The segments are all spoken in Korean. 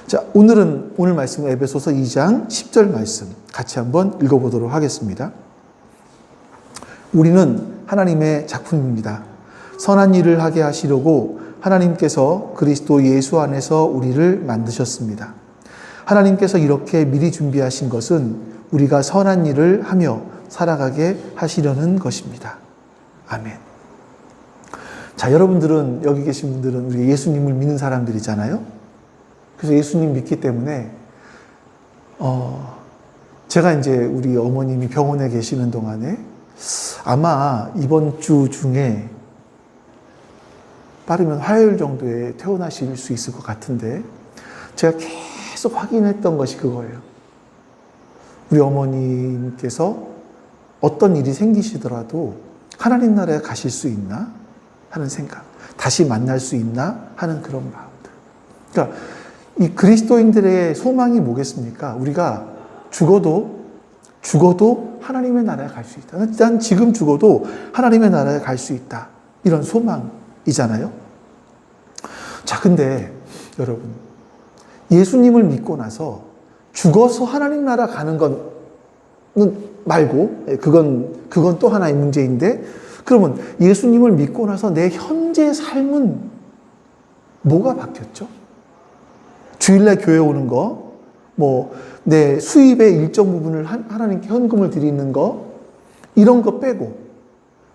자, 오늘 말씀 에베소서 2장 10절 말씀 같이 한번 읽어보도록 하겠습니다. 우리는 하나님의 작품입니다. 선한 일을 하게 하시려고 하나님께서 그리스도 예수 안에서 우리를 만드셨습니다. 하나님께서 이렇게 미리 준비하신 것은 우리가 선한 일을 하며 살아가게 하시려는 것입니다. 아멘. 자, 여러분들은, 여기 계신 분들은 우리 예수님을 믿는 사람들이잖아요. 그래서 예수님 믿기 때문에 제가 이제 우리 어머님이 병원에 계시는 동안에 아마 이번 주 중에 빠르면 화요일 정도에 퇴원하실 수 있을 것 같은데, 제가 계속 확인했던 것이 그거예요. 우리 어머님께서 어떤 일이 생기시더라도 하나님 나라에 가실 수 있나 하는 생각, 다시 만날 수 있나 하는 그런 마음들. 그러니까 이 그리스도인들의 소망이 뭐겠습니까? 우리가 죽어도 하나님의 나라에 갈 수 있다. 난 지금 죽어도 하나님의 나라에 갈 수 있다. 이런 소망이잖아요. 자, 근데 여러분, 예수님을 믿고 나서 죽어서 하나님 나라 가는 건 말고, 그건 또 하나의 문제인데, 그러면 예수님을 믿고 나서 내 현재 삶은 뭐가 바뀌었죠? 주일날 교회 오는 거, 내 수입의 일정 부분을 하나님께 현금을 드리는 거, 이런 거 빼고,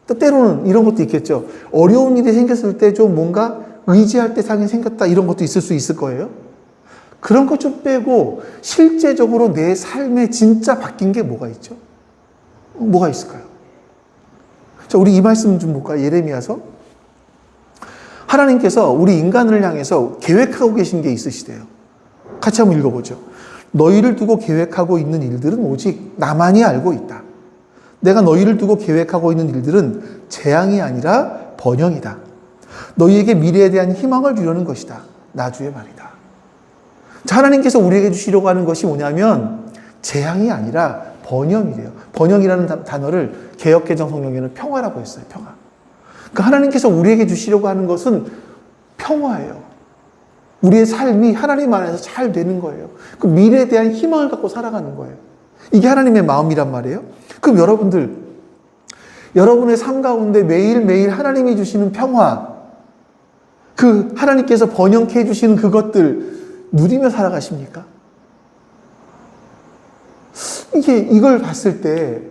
또 때로는 이런 것도 있겠죠. 어려운 일이 생겼을 때 좀 뭔가 의지할 때 상이 생겼다, 이런 것도 있을 수 있을 거예요. 그런 것 좀 빼고, 실제적으로 내 삶에 진짜 바뀐 게 뭐가 있죠? 뭐가 있을까요? 자, 우리 이 말씀 좀 볼까요? 예레미야서. 하나님께서 우리 인간을 향해서 계획하고 계신 게 있으시대요. 같이 한번 읽어보죠. 너희를 두고 계획하고 있는 일들은 오직 나만이 알고 있다. 내가 너희를 두고 계획하고 있는 일들은 재앙이 아니라 번영이다. 너희에게 미래에 대한 희망을 주려는 것이다. 나주의 말이다. 자, 하나님께서 우리에게 주시려고 하는 것이 뭐냐면 재앙이 아니라 번영이래요. 번영이라는 단어를 개역개정 성경에는 평화라고 했어요. 평화. 그러니까 하나님께서 우리에게 주시려고 하는 것은 평화예요. 우리의 삶이 하나님 안에서 잘 되는 거예요. 그 미래에 대한 희망을 갖고 살아가는 거예요. 이게 하나님의 마음이란 말이에요. 그럼 여러분의 삶 가운데 매일매일 하나님이 주시는 평화, 그 하나님께서 번영케 해주시는 그것들 누리며 살아가십니까? 이걸 봤을 때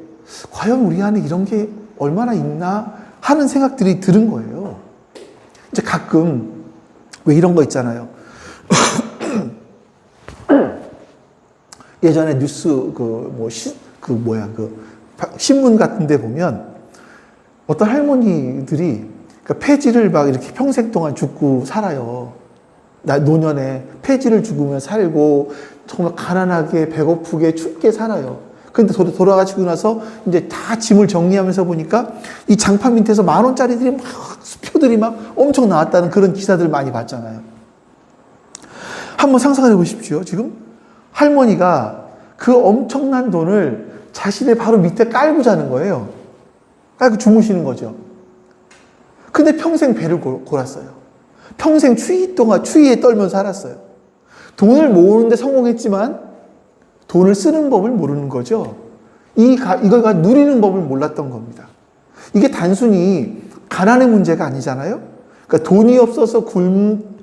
과연 우리 안에 이런 게 얼마나 있나 하는 생각들이 드는 거예요. 이제 가끔 왜 이런 거 있잖아요. 예전에 뉴스 신문 같은 데 보면 어떤 할머니들이 폐지를 막 이렇게 평생 동안 죽고 살아요. 노년에 폐지를 죽으며 살고 정말 가난하게 배고프게 춥게 살아요. 근데 돌아가시고 나서 이제 다 짐을 정리하면서 보니까 이 장판 밑에서 10,000원짜리들이 수표들이 막 엄청 나왔다는 그런 기사들 많이 봤잖아요. 한번 상상해 보십시오. 지금 할머니가 그 엄청난 돈을 자신의 바로 밑에 깔고 자는 거예요. 깔고 주무시는 거죠. 근데 평생 배를 골았어요. 평생 추위에 떨면서 살았어요. 돈을 모으는데 성공했지만 돈을 쓰는 법을 모르는 거죠. 이걸 누리는 법을 몰랐던 겁니다. 이게 단순히 가난의 문제가 아니잖아요. 그러니까 돈이 없어서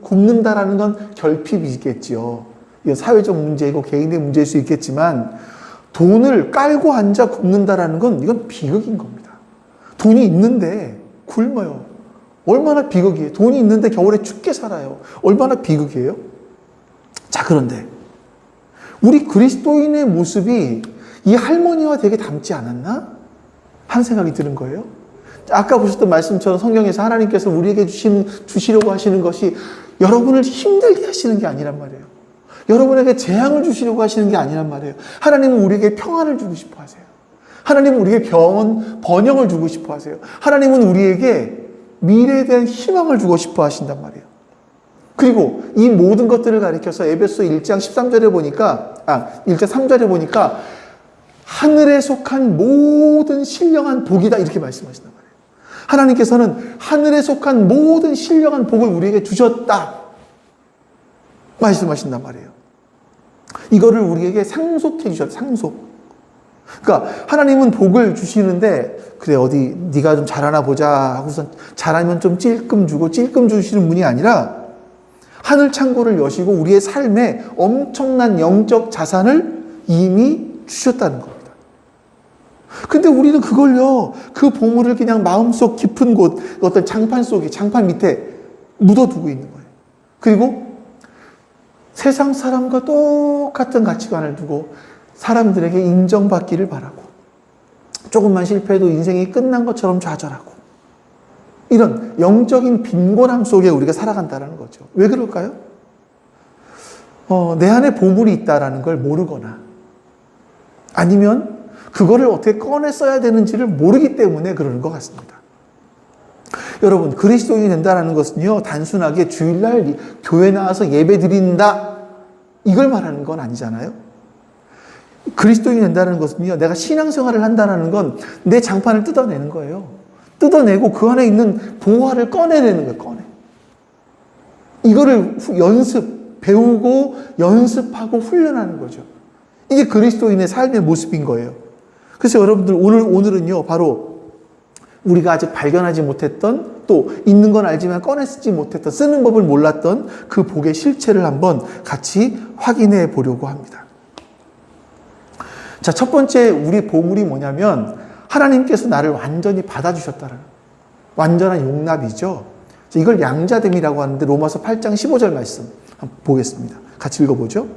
굶는다라는 건 결핍이겠지요. 이건 사회적 문제이고 개인의 문제일 수 있겠지만 돈을 깔고 앉아 굶는다라는 건 이건 비극인 겁니다. 돈이 있는데 굶어요. 얼마나 비극이에요. 돈이 있는데 겨울에 춥게 살아요. 얼마나 비극이에요. 자, 그런데 우리 그리스도인의 모습이 이 할머니와 되게 닮지 않았나? 하는 생각이 드는 거예요. 아까 보셨던 말씀처럼 성경에서 하나님께서 우리에게 주시려고 하시는 것이 여러분을 힘들게 하시는 게 아니란 말이에요. 여러분에게 재앙을 주시려고 하시는 게 아니란 말이에요. 하나님은 우리에게 평안을 주고 싶어 하세요. 하나님은 우리에게 번영을 주고 싶어 하세요. 하나님은 우리에게 미래에 대한 희망을 주고 싶어 하신단 말이에요. 그리고 이 모든 것들을 가리켜서 에베소 1장 13절에 보니까, 1장 3절에 보니까 하늘에 속한 모든 신령한 복이다 이렇게 말씀하신단 말이에요. 하나님께서는 하늘에 속한 모든 신령한 복을 우리에게 주셨다 말씀하신단 말이에요. 이거를 우리에게 상속해 주셨어요. 상속. 그러니까 하나님은 복을 주시는데 그래 어디 네가 좀 잘하나 보자 하고선 잘하면 좀 찔끔 주고 찔끔 주시는 분이 아니라 하늘 창고를 여시고 우리의 삶에 엄청난 영적 자산을 이미 주셨다는 겁니다. 근데 우리는 그걸요, 그 보물을 그냥 마음속 깊은 곳, 어떤 장판 속에, 장판 밑에 묻어두고 있는 거예요. 그리고 세상 사람과 똑같은 가치관을 두고 사람들에게 인정받기를 바라고 조금만 실패해도 인생이 끝난 것처럼 좌절하고 이런 영적인 빈곤함 속에 우리가 살아간다는 거죠. 왜 그럴까요? 내 안에 보물이 있다는 걸 모르거나 아니면 그거를 어떻게 꺼내 써야 되는지를 모르기 때문에 그러는 것 같습니다. 여러분, 그리스도인이 된다는 것은요, 단순하게 주일날 교회 나와서 예배 드린다 이걸 말하는 건 아니잖아요. 그리스도인이 된다는 것은요, 내가 신앙생활을 한다는 건 내 장판을 뜯어내는 거예요. 뜯어내고 그 안에 있는 보화를 꺼내내는 거예요. 꺼내. 이거를 배우고 연습하고 훈련하는 거죠. 이게 그리스도인의 삶의 모습인 거예요. 그래서 여러분들 오늘은요, 바로 우리가 아직 발견하지 못했던 또 있는 건 알지만 꺼내 쓰지 못했던 쓰는 법을 몰랐던 그 복의 실체를 한번 같이 확인해 보려고 합니다. 자, 첫 번째 우리 보물이 뭐냐면 하나님께서 나를 완전히 받아주셨다는 완전한 용납이죠. 이걸 양자됨이라고 하는데 로마서 8장 15절 말씀 한번 보겠습니다. 같이 읽어보죠.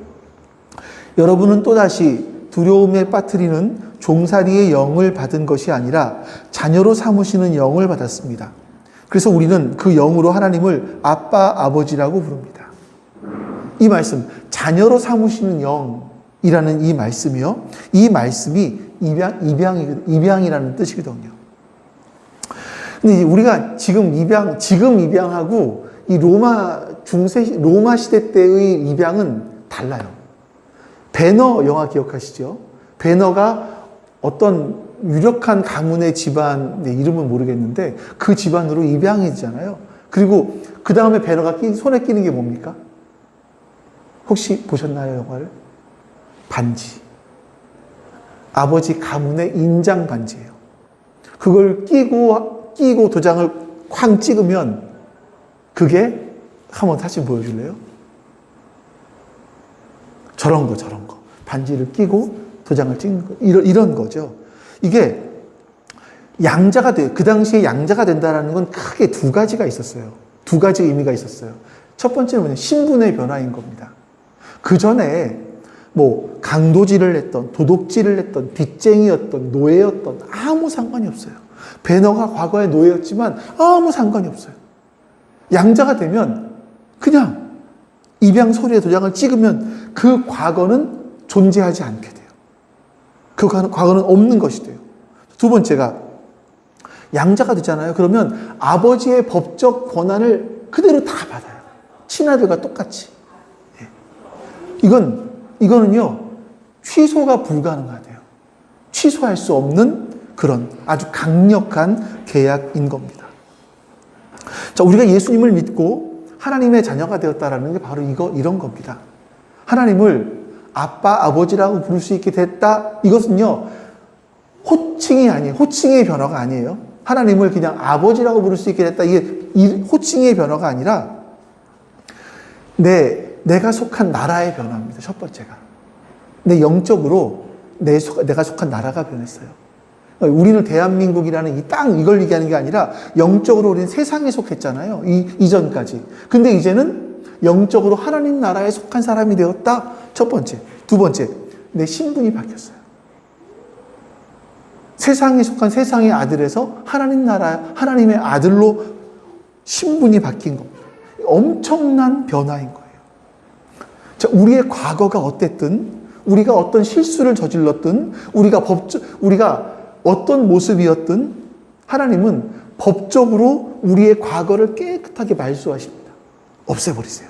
여러분은 또다시 두려움에 빠뜨리는 종살이의 영을 받은 것이 아니라 자녀로 삼으시는 영을 받았습니다. 그래서 우리는 그 영으로 하나님을 아빠, 아버지라고 부릅니다. 이 말씀, 자녀로 삼으시는 영이라는 이 말씀이요. 이 말씀이 입양이라는 뜻이거든요. 근데 우리가 지금 입양하고 이 로마 시대 때의 입양은 달라요. 배너 영화 기억하시죠? 배너가 어떤 유력한 가문의 집안, 이름은 모르겠는데 그 집안으로 입양이잖아요. 그리고 그 다음에 배너가 손에 끼는 게 뭡니까? 혹시 보셨나요, 영화를? 반지. 아버지 가문의 인장 반지예요. 그걸 끼고 도장을 쾅 찍으면 그게 한번 사진 보여줄래요? 저런 거. 반지를 끼고 도장을 찍는 거. 이런 거죠. 이게 양자가 돼요. 그 당시에 양자가 된다는 건 크게 두 가지가 있었어요. 두 가지 의미가 있었어요. 첫 번째는 뭐냐면 신분의 변화인 겁니다. 그 전에 강도질을 했던, 도둑질을 했던, 빚쟁이였던, 노예였던 아무 상관이 없어요. 배너가 과거에 노예였지만 아무 상관이 없어요. 양자가 되면 그냥 입양 서류에 도장을 찍으면 그 과거는 존재하지 않게 돼요. 그 과거는 없는 것이 돼요. 두 번째가 양자가 되잖아요. 그러면 아버지의 법적 권한을 그대로 다 받아요. 친아들과 똑같이. 이거는요, 취소가 불가능하대요. 취소할 수 없는 그런 아주 강력한 계약인 겁니다. 자, 우리가 예수님을 믿고 하나님의 자녀가 되었다라는 게 바로 이런 겁니다. 하나님을 아빠, 아버지라고 부를 수 있게 됐다. 이것은요, 호칭의 변화가 아니에요. 하나님을 그냥 아버지라고 부를 수 있게 됐다. 이게 호칭의 변화가 아니라 내가 속한 나라의 변화입니다. 첫 번째가. 내 영적으로 내가 속한 나라가 변했어요. 우리는 대한민국이라는 이 땅, 이걸 얘기하는 게 아니라 영적으로 우리는 세상에 속했잖아요. 이전까지. 근데 이제는 영적으로 하나님 나라에 속한 사람이 되었다. 첫 번째. 두 번째, 내 신분이 바뀌었어요. 세상에 속한 세상의 아들에서 하나님 나라, 하나님의 아들로 신분이 바뀐 겁니다. 엄청난 변화인 거예요. 자, 우리의 과거가 어땠든, 우리가 어떤 실수를 저질렀든, 우리가 어떤 모습이었든, 하나님은 법적으로 우리의 과거를 깨끗하게 말소하십니다. 없애버리세요.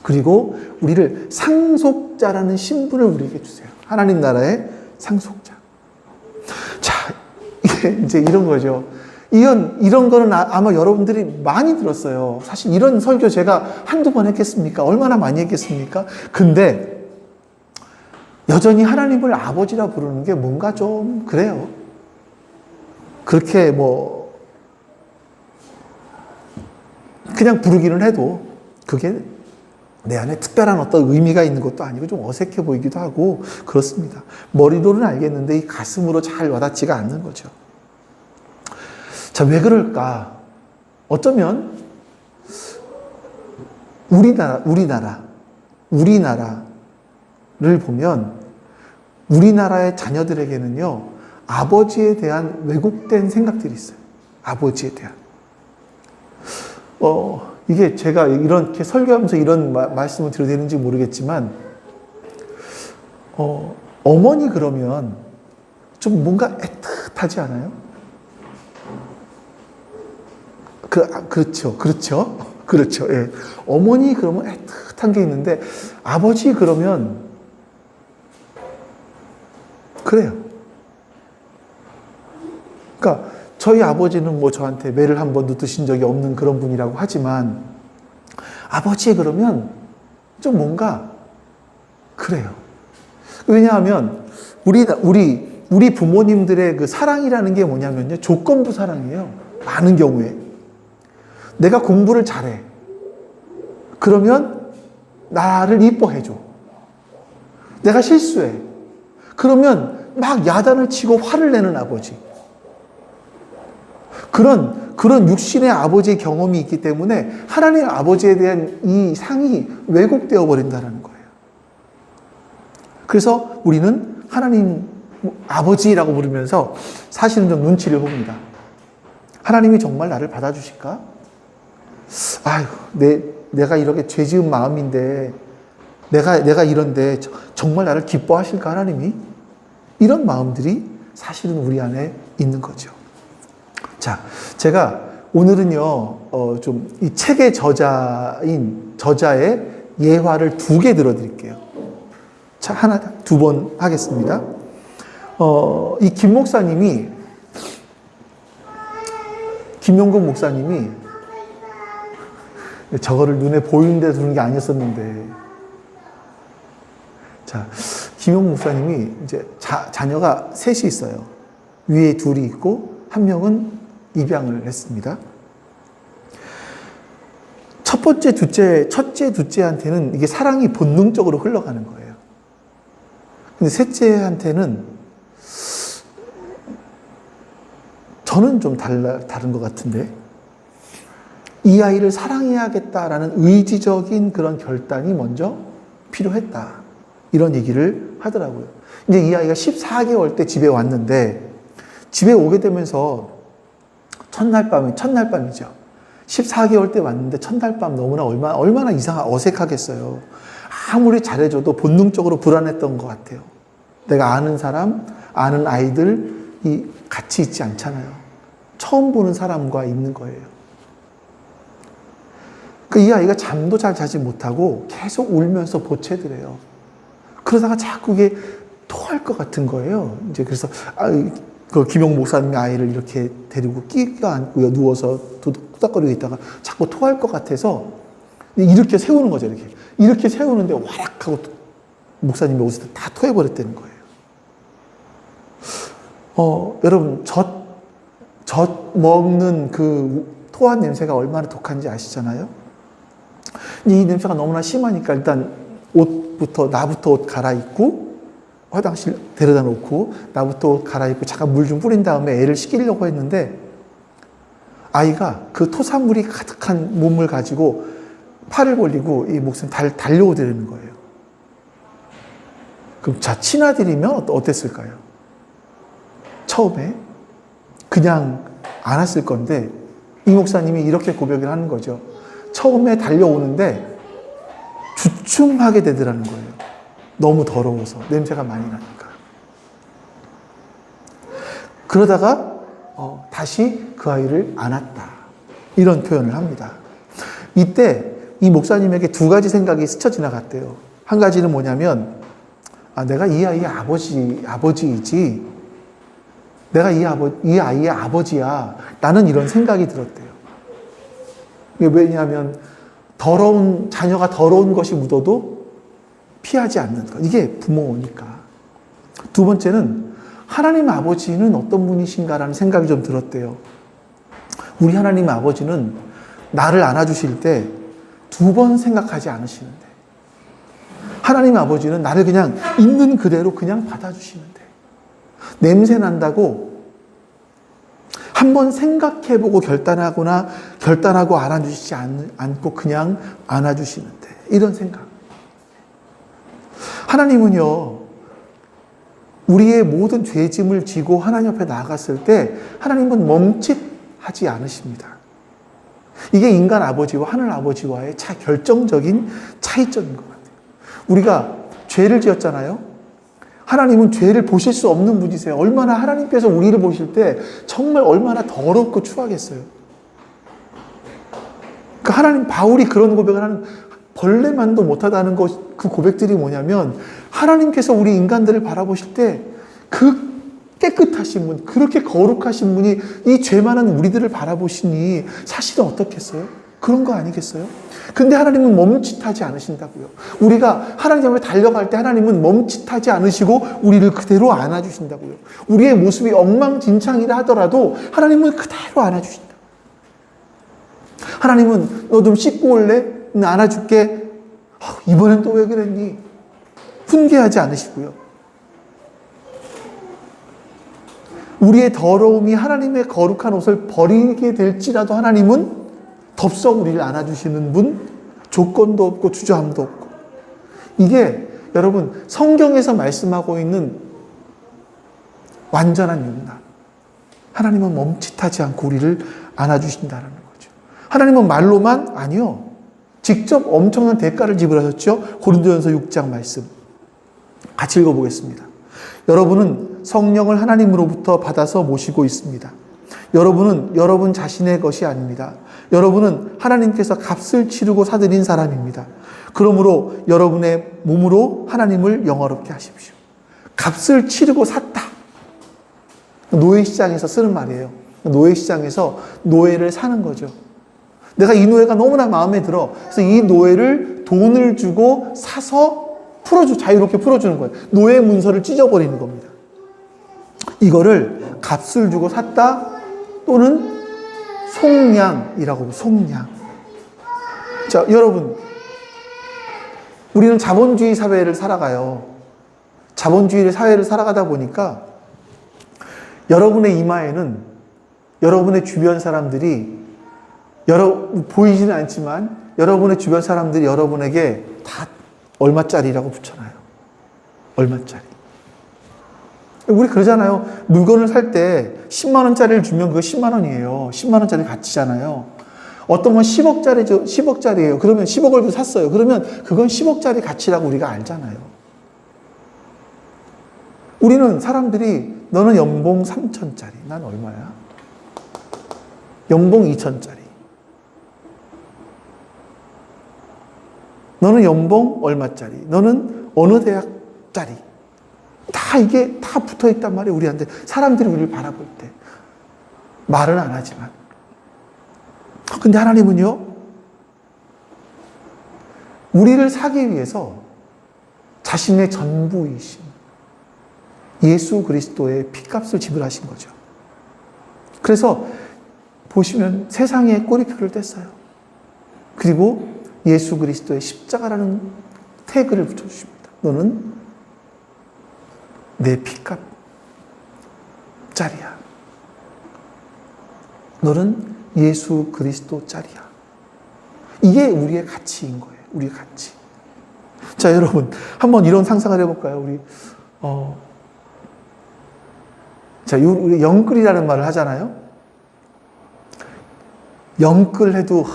그리고 우리를 상속자라는 신분을 우리에게 주세요. 하나님 나라의 상속자. 자, 이게 이제 이런 거죠. 이런 거는 아마 여러분들이 많이 들었어요. 사실 이런 설교 제가 한두 번 했겠습니까? 얼마나 많이 했겠습니까? 근데 여전히 하나님을 아버지라 부르는 게 뭔가 좀 그래요. 그렇게 뭐 그냥 부르기는 해도 그게 내 안에 특별한 어떤 의미가 있는 것도 아니고 좀 어색해 보이기도 하고 그렇습니다. 머리로는 알겠는데 이 가슴으로 잘 와닿지가 않는 거죠. 자, 왜 그럴까? 어쩌면 우리나라를 보면 우리나라의 자녀들에게는요, 아버지에 대한 왜곡된 생각들이 있어요. 아버지에 대한. 이게 제가 이렇게 설교하면서 이런 말씀을 드려야 되는지 모르겠지만, 어머니 그러면 좀 뭔가 애틋하지 않아요? 그렇죠. 예. 어머니 그러면 애틋한 게 있는데, 아버지 그러면, 그래요. 그러니까, 저희 아버지는 뭐 저한테 매를 한 번도 드신 적이 없는 그런 분이라고 하지만, 아버지 그러면 좀 뭔가, 그래요. 왜냐하면, 우리 부모님들의 그 사랑이라는 게 뭐냐면요, 조건부 사랑이에요. 많은 경우에. 내가 공부를 잘해. 그러면 나를 이뻐해줘. 내가 실수해. 그러면 막 야단을 치고 화를 내는 아버지. 그런 육신의 아버지의 경험이 있기 때문에 하나님의 아버지에 대한 이 상이 왜곡되어 버린다는 거예요. 그래서 우리는 하나님 아버지라고 부르면서 사실은 좀 눈치를 봅니다. 하나님이 정말 나를 받아주실까? 아유, 내가 이렇게 죄 지은 마음인데, 내가 이런데 정말 나를 기뻐하실까, 하나님이? 이런 마음들이 사실은 우리 안에 있는 거죠. 자, 제가 오늘은요, 좀 이 책의 저자의 예화를 2개 들어드릴게요. 자, 두 번 하겠습니다. 이 김용국 목사님이 저거를 눈에 보이는 데 두는 게 아니었었는데. 자, 김용국 목사님이 이제 자녀가 셋이 있어요. 위에 둘이 있고, 한 명은 입양을 했습니다. 첫째, 둘째한테는 이게 사랑이 본능적으로 흘러가는 거예요. 근데 셋째한테는 저는 좀 다른 것 같은데, 이 아이를 사랑해야겠다라는 의지적인 그런 결단이 먼저 필요했다. 이런 얘기를 하더라고요. 이제 이 아이가 14개월 때 집에 왔는데, 집에 오게 되면서 첫날밤이죠. 14개월 때 왔는데 첫날 밤 너무나 얼마나 어색하겠어요. 아무리 잘해줘도 본능적으로 불안했던 것 같아요. 내가 아는 사람, 아는 아이들이 같이 있지 않잖아요. 처음 보는 사람과 있는 거예요. 이 아이가 잠도 잘 자지 못하고 계속 울면서 보채더래요. 그러다가 자꾸 이게 토할 것 같은 거예요. 이제 그래서 그 김용 목사님이 아이를 이렇게 데리고 끼가 안고요, 누워서 토닥거리고 있다가 자꾸 토할 것 같아서 이렇게 세우는 거죠. 이렇게 세우는데 와락 하고 목사님이 옷을 다 토해버렸다는 거예요. 여러분 젖 먹는 그 토한 냄새가 얼마나 독한지 아시잖아요? 이 냄새가 너무나 심하니까 일단 나부터 옷 갈아입고 화장실 데려다 놓고 나부터 옷 갈아입고 잠깐 물 좀 뿌린 다음에 애를 씻기려고 했는데, 아이가 그 토사물이 가득한 몸을 가지고 팔을 벌리고 이 목숨 달려오더라는 거예요. 그럼 자, 친아들이면 어땠을까요? 처음에 그냥 안았을 건데, 이 목사님이 이렇게 고백을 하는 거죠. 처음에 달려오는데 주춤하게 되더라는 거예요. 너무 더러워서, 냄새가 많이 나니까. 그러다가 다시 그 아이를 안았다. 이런 표현을 합니다. 이때 이 목사님에게 2가지 생각이 스쳐 지나갔대요. 한 가지는 뭐냐면, 내가 이 아이의 아버지이지, 내가 이 아이의 아버지야. 나는 이런 생각이 들었대요. 왜냐하면 자녀가 더러운 것이 묻어도 피하지 않는 것. 이게 부모니까. 두 번째는 하나님 아버지는 어떤 분이신가라는 생각이 좀 들었대요. 우리 하나님 아버지는 나를 안아주실 때 두 번 생각하지 않으시는데, 하나님 아버지는 나를 그냥 있는 그대로 그냥 받아주시는데, 냄새 난다고 한번 생각해보고 결단하고 안아주시지 않고 그냥 안아주시는데, 이런 생각. 하나님은요, 우리의 모든 죄짐을 지고 하나님 앞에 나아갔을 때 하나님은 멈칫하지 않으십니다. 이게 인간 아버지와 하늘 아버지와의 결정적인 차이점인 것 같아요. 우리가 죄를 지었잖아요. 하나님은 죄를 보실 수 없는 분이세요. 얼마나 하나님께서 우리를 보실 때 정말 얼마나 더럽고 추하겠어요. 그러니까 하나님, 바울이 그런 고백을 하는, 벌레만도 못하다는 그 고백들이 뭐냐면, 하나님께서 우리 인간들을 바라보실 때 그 깨끗하신 분, 그렇게 거룩하신 분이 이 죄 많은 우리들을 바라보시니 사실은 어떻겠어요? 그런 거 아니겠어요? 근데 하나님은 멈칫하지 않으신다고요. 우리가 하나님 앞에 달려갈 때 하나님은 멈칫하지 않으시고 우리를 그대로 안아주신다고요. 우리의 모습이 엉망진창이라 하더라도 하나님은 그대로 안아주신다. 하나님은 너 좀 씻고 올래? 나 안아줄게. 이번엔 또 왜 그랬니? 훈계하지 않으시고요. 우리의 더러움이 하나님의 거룩한 옷을 버리게 될지라도 하나님은 덥석 우리를 안아주시는 분, 조건도 없고 주저함도 없고. 이게 여러분 성경에서 말씀하고 있는 완전한 용납. 하나님은 멈칫하지 않고 우리를 안아주신다는 거죠. 하나님은 말로만? 아니요. 직접 엄청난 대가를 지불하셨죠. 고린도전서 6장 말씀 같이 읽어보겠습니다. 여러분은 성령을 하나님으로부터 받아서 모시고 있습니다. 여러분은 여러분 자신의 것이 아닙니다. 여러분은 하나님께서 값을 치르고 사들인 사람입니다. 그러므로 여러분의 몸으로 하나님을 영화롭게 하십시오. 값을 치르고 샀다. 노예시장에서 쓰는 말이에요. 노예시장에서 노예를 사는 거죠. 내가 이 노예가 너무나 마음에 들어. 그래서 이 노예를 돈을 주고 사서 자유롭게 풀어주는 거예요. 노예 문서를 찢어버리는 겁니다. 이거를 값을 주고 샀다, 또는 속량이라고, 속량. 자, 여러분, 우리는 자본주의 사회를 살아가요. 자본주의 사회를 살아가다 보니까 여러분의 이마에는 여러분의 주변 사람들이 보이지는 않지만 여러분의 주변 사람들이 여러분에게 다 얼마짜리라고 붙여놔요. 얼마짜리. 우리 그러잖아요. 물건을 살 때 10만 원짜리를 주면 그거 10만 원이에요. 10만 원짜리 가치잖아요. 어떤 건 10억짜리죠. 10억짜리예요. 그러면 10억을 샀어요. 그러면 그건 10억짜리 가치라고 우리가 알잖아요. 우리는 사람들이 너는 연봉 3천짜리. 난 얼마야? 연봉 2천짜리. 너는 연봉 얼마짜리? 너는 어느 대학짜리? 이게 다 붙어 있단 말이에요, 우리한테. 사람들이 우리를 바라볼 때. 말은 안 하지만. 근데 하나님은요, 우리를 사기 위해서 자신의 전부이신 예수 그리스도의 피값을 지불하신 거죠. 그래서 보시면 세상에 꼬리표를 뗐어요. 그리고 예수 그리스도의 십자가라는 태그를 붙여주십니다. 너는 내 피값 짜리야. 너는 예수 그리스도 짜리야. 이게 우리의 가치인 거예요. 우리의 가치. 자, 여러분, 한번 이런 상상을 해볼까요? 우리 영끌이라는 말을 하잖아요. 영끌해도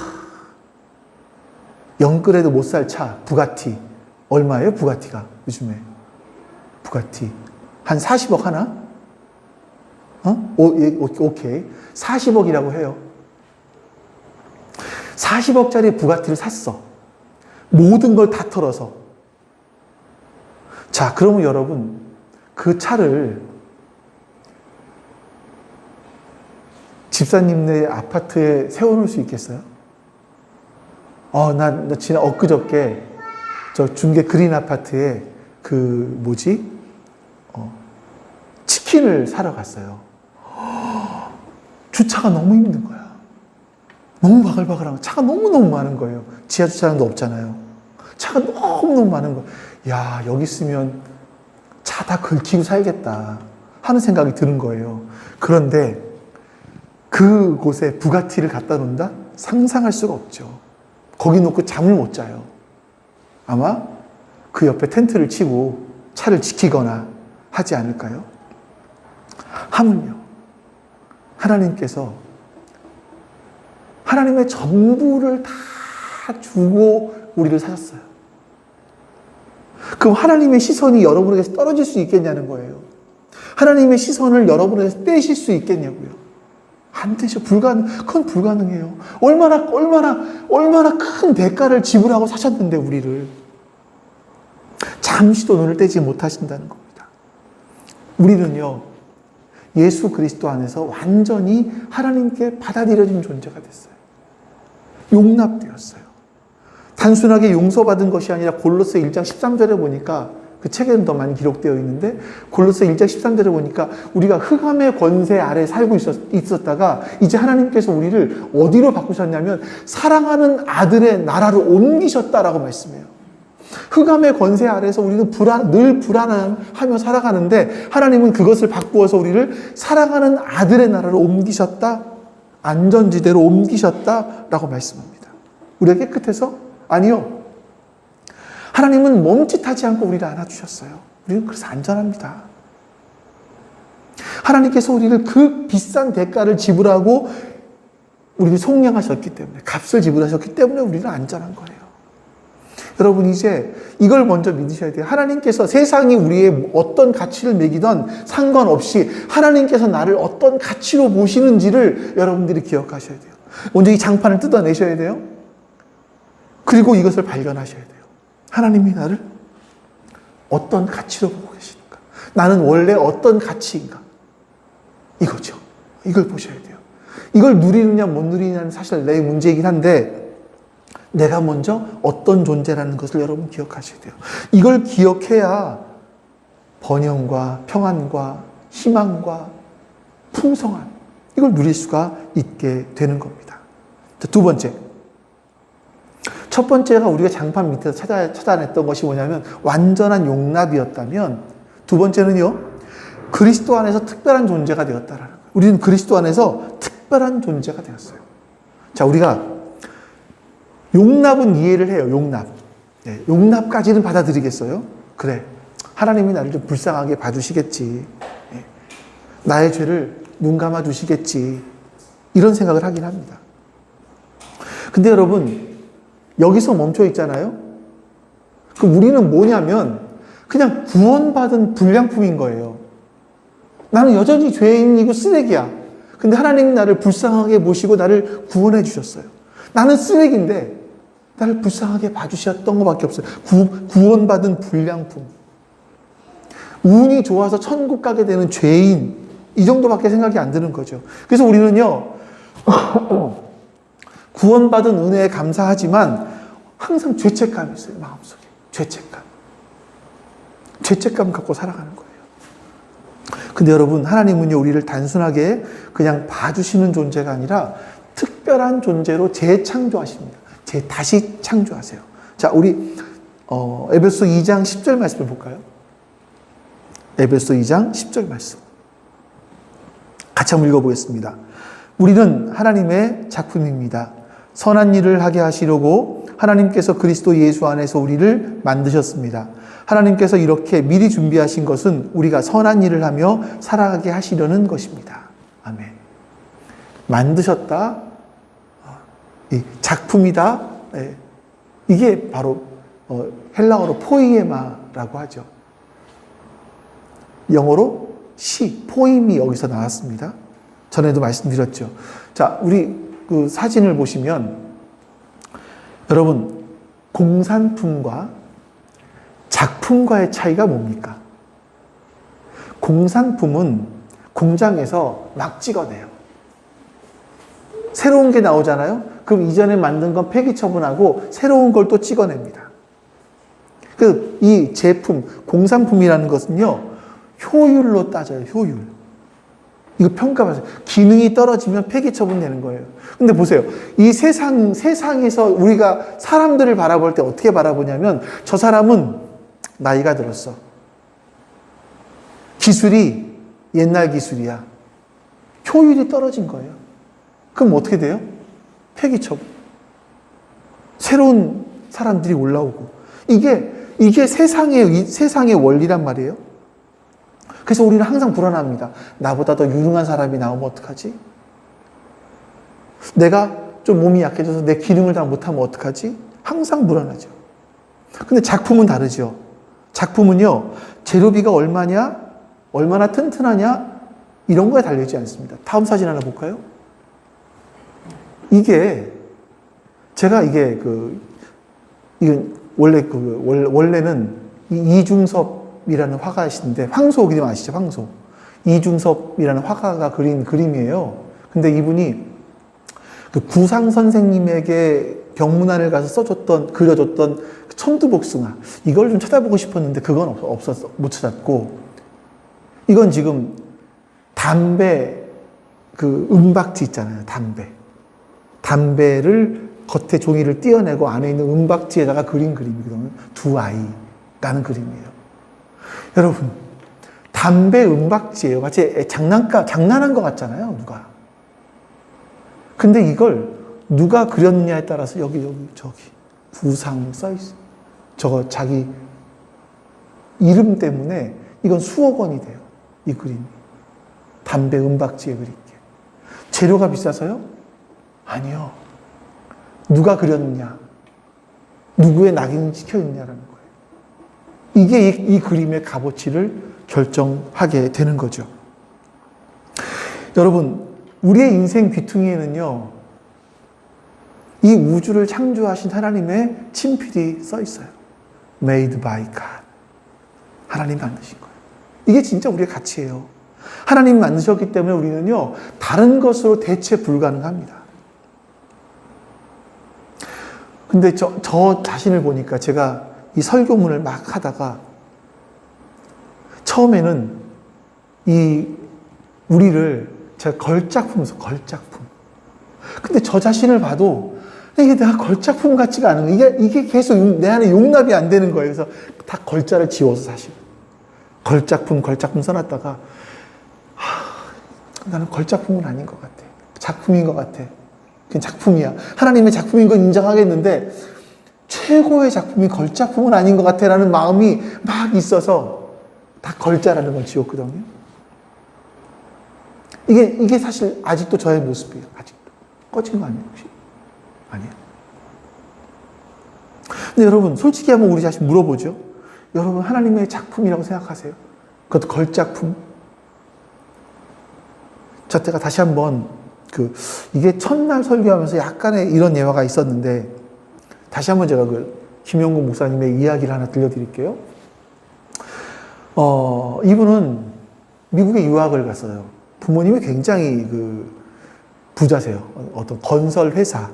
못 살 차, 부가티. 얼마예요, 부가티가? 요즘에. 부가티. 한 40억 하나? 오케이. 40억이라고 해요. 40억짜리 부가티를 샀어. 모든 걸 다 털어서. 자, 그러면 여러분, 그 차를 집사님네 아파트에 세워놓을 수 있겠어요? 나 엊그저께 저 중계 그린 아파트에 치킨을 사러 갔어요. 주차가 너무 힘든 거야. 너무 바글바글한 거. 차가 너무너무 많은 거예요. 지하 주차장도 없잖아요. 차가 너무너무 많은 거예요. 야, 여기 있으면 차 다 긁히고 살겠다 하는 생각이 드는 거예요. 그런데 그곳에 부가티를 갖다 놓는다? 상상할 수가 없죠. 거기 놓고 잠을 못 자요. 아마 그 옆에 텐트를 치고 차를 지키거나 하지 않을까요? 하물며 하나님께서 하나님의 전부를 다 주고 우리를 사셨어요. 그럼 하나님의 시선이 여러분에게서 떨어질 수 있겠냐는 거예요. 하나님의 시선을 여러분에게서 떼실 수 있겠냐고요. 안 되죠. 그건 불가능해요. 얼마나 큰 대가를 지불하고 사셨는데 우리를 잠시도 눈을 떼지 못하신다는 겁니다. 우리는요, 예수 그리스도 안에서 완전히 하나님께 받아들여진 존재가 됐어요. 용납되었어요. 단순하게 용서받은 것이 아니라 골로새 1장 13절에 보니까, 그 책에는 더 많이 기록되어 있는데 골로새 1장 13절에 보니까 우리가 흑암의 권세 아래 살고 있었다가 이제 하나님께서 우리를 어디로 바꾸셨냐면 사랑하는 아들의 나라로 옮기셨다라고 말씀해요. 흑암의 권세 아래서 우리는 늘 불안하며 살아가는데 하나님은 그것을 바꾸어서 우리를 사랑하는 아들의 나라로 옮기셨다, 안전지대로 옮기셨다라고 말씀합니다. 우리가 깨끗해서? 아니요. 하나님은 멈칫하지 않고 우리를 안아주셨어요. 우리는 그래서 안전합니다. 하나님께서 우리를 그 비싼 대가를 지불하고 우리를 속량하셨기 때문에, 값을 지불하셨기 때문에 우리는 안전한 거예요. 여러분, 이제 이걸 먼저 믿으셔야 돼요. 하나님께서 세상이 우리의 어떤 가치를 매기던 상관없이 하나님께서 나를 어떤 가치로 보시는지를 여러분들이 기억하셔야 돼요. 먼저 이 장판을 뜯어내셔야 돼요. 그리고 이것을 발견하셔야 돼요. 하나님이 나를 어떤 가치로 보고 계시는가? 나는 원래 어떤 가치인가? 이거죠. 이걸 보셔야 돼요. 이걸 누리느냐 못 누리느냐는 사실 내 문제이긴 한데 내가 먼저 어떤 존재라는 것을 여러분 기억하셔야 돼요. 이걸 기억해야 번영과 평안과 희망과 풍성함, 이걸 누릴 수가 있게 되는 겁니다. 자, 두 번째. 첫 번째가 우리가 장판 밑에서 찾아냈던 것이 뭐냐면 완전한 용납이었다면, 두 번째는요, 그리스도 안에서 특별한 존재가 되었다라는 거예요. 우리는 그리스도 안에서 특별한 존재가 되었어요. 자, 우리가 용납은 이해를 해요. 용납. 네, 용납까지는 받아들이겠어요? 그래, 하나님이 나를 좀 불쌍하게 봐주시겠지. 네, 나의 죄를 눈 감아 주시겠지. 이런 생각을 하긴 합니다. 근데 여러분, 여기서 멈춰 있잖아요? 그럼 우리는 뭐냐면 그냥 구원받은 불량품인 거예요. 나는 여전히 죄인이고 쓰레기야. 근데 하나님이 나를 불쌍하게 보시고 나를 구원해 주셨어요. 나는 쓰레기인데 나를 불쌍하게 봐주셨던 것밖에 없어요. 구원받은 불량품. 운이 좋아서 천국 가게 되는 죄인. 이 정도밖에 생각이 안 드는 거죠. 그래서 우리는요, 구원받은 은혜에 감사하지만 항상 죄책감이 있어요. 마음속에. 죄책감 갖고 살아가는 거예요. 근데 여러분, 하나님은요, 우리를 단순하게 그냥 봐주시는 존재가 아니라 특별한 존재로 재창조하십니다. 다시 창조하세요. 자, 우리 에베소 2장 10절 말씀을 볼까요? 에베소 2장 10절 말씀. 같이 한번 읽어보겠습니다. 우리는 하나님의 작품입니다. 선한 일을 하게 하시려고 하나님께서 그리스도 예수 안에서 우리를 만드셨습니다. 하나님께서 이렇게 미리 준비하신 것은 우리가 선한 일을 하며 살아가게 하시려는 것입니다. 아멘. 만드셨다. 이 작품이다. 네. 이게 바로 헬라어로 포이에마라고 하죠. 영어로 포임이 여기서 나왔습니다. 전에도 말씀드렸죠. 자, 우리 그 사진을 보시면 여러분, 공산품과 작품과의 차이가 뭡니까? 공산품은 공장에서 막 찍어내요. 새로운 게 나오잖아요? 그럼 이전에 만든 건 폐기 처분하고 새로운 걸 또 찍어냅니다. 이 제품, 공산품이라는 것은요, 효율로 따져요, 효율. 이거 평가받아요. 기능이 떨어지면 폐기 처분되는 거예요. 근데 보세요. 이 세상에서 우리가 사람들을 바라볼 때 어떻게 바라보냐면, 저 사람은 나이가 들었어. 기술이 옛날 기술이야. 효율이 떨어진 거예요. 그럼 어떻게 돼요? 폐기 처분. 새로운 사람들이 올라오고. 이게 세상의 원리란 말이에요. 그래서 우리는 항상 불안합니다. 나보다 더 유능한 사람이 나오면 어떡하지? 내가 좀 몸이 약해져서 내 기능을 다 못하면 어떡하지? 항상 불안하죠. 근데 작품은 다르죠. 작품은요, 재료비가 얼마냐? 얼마나 튼튼하냐? 이런 거에 달려있지 않습니다. 다음 사진 하나 볼까요? 이건 원래는 이중섭이라는 화가이신데, 황소 그림 아시죠? 황소. 이중섭이라는 화가가 그린 그림이에요. 근데 이분이 그 구상 선생님에게 병문안을 가서 그려줬던 천두복숭아. 이걸 좀 찾아보고 싶었는데 그건 못 찾았고, 이건 지금 담배, 그 은박지 있잖아요. 담배를 겉에 종이를 떼어내고 안에 있는 은박지에다가 그린 그림이거든요. 두 아이라는 그림이에요. 여러분, 담배 은박지예요. 마치 장난한 것 같잖아요, 누가. 근데 이걸 누가 그렸느냐에 따라서 여기, 저기, 구상 써있어요. 저거 자기 이름 때문에 이건 수억 원이 돼요. 이 그림이. 담배 은박지에 그린 게. 재료가 비싸서요? 아니요. 누가 그렸느냐. 누구의 낙인이 찍혀있느냐라는 거예요. 이게 이 그림의 값어치를 결정하게 되는 거죠. 여러분, 우리의 인생 귀퉁이에는요, 이 우주를 창조하신 하나님의 친필이 써 있어요. Made by God. 하나님 만드신 거예요. 이게 진짜 우리의 가치예요. 하나님 만드셨기 때문에 우리는요, 다른 것으로 대체 불가능합니다. 근데 저 자신을 보니까 제가 이 설교문을 막 하다가 처음에는 우리를 제가 걸작품. 근데 저 자신을 봐도 이게 내가 걸작품 같지가 않은 거예요. 이게 계속 내 안에 용납이 안 되는 거예요. 그래서 다 걸자를 지워서 사실. 걸작품 써놨다가 나는 걸작품은 아닌 것 같아. 작품인 것 같아. 그냥 작품이야. 하나님의 작품인 건 인정하겠는데 최고의 작품이 걸작품은 아닌 것 같아 라는 마음이 막 있어서 다 걸자라는 걸 지웠거든요. 이게 사실 아직도 저의 모습이에요. 아직도. 꺼진 거 아니에요, 혹시? 아니에요. 근데 여러분, 솔직히 한번 우리 자신 물어보죠. 여러분, 하나님의 작품이라고 생각하세요? 그것도 걸작품? 저 때가 다시 한번 이게 첫날 설교하면서 약간의 이런 예화가 있었는데, 다시 한번 제가 김영국 목사님의 이야기를 하나 들려드릴게요. 이분은 미국에 유학을 갔어요. 부모님이 굉장히 부자세요. 어떤 건설 회사의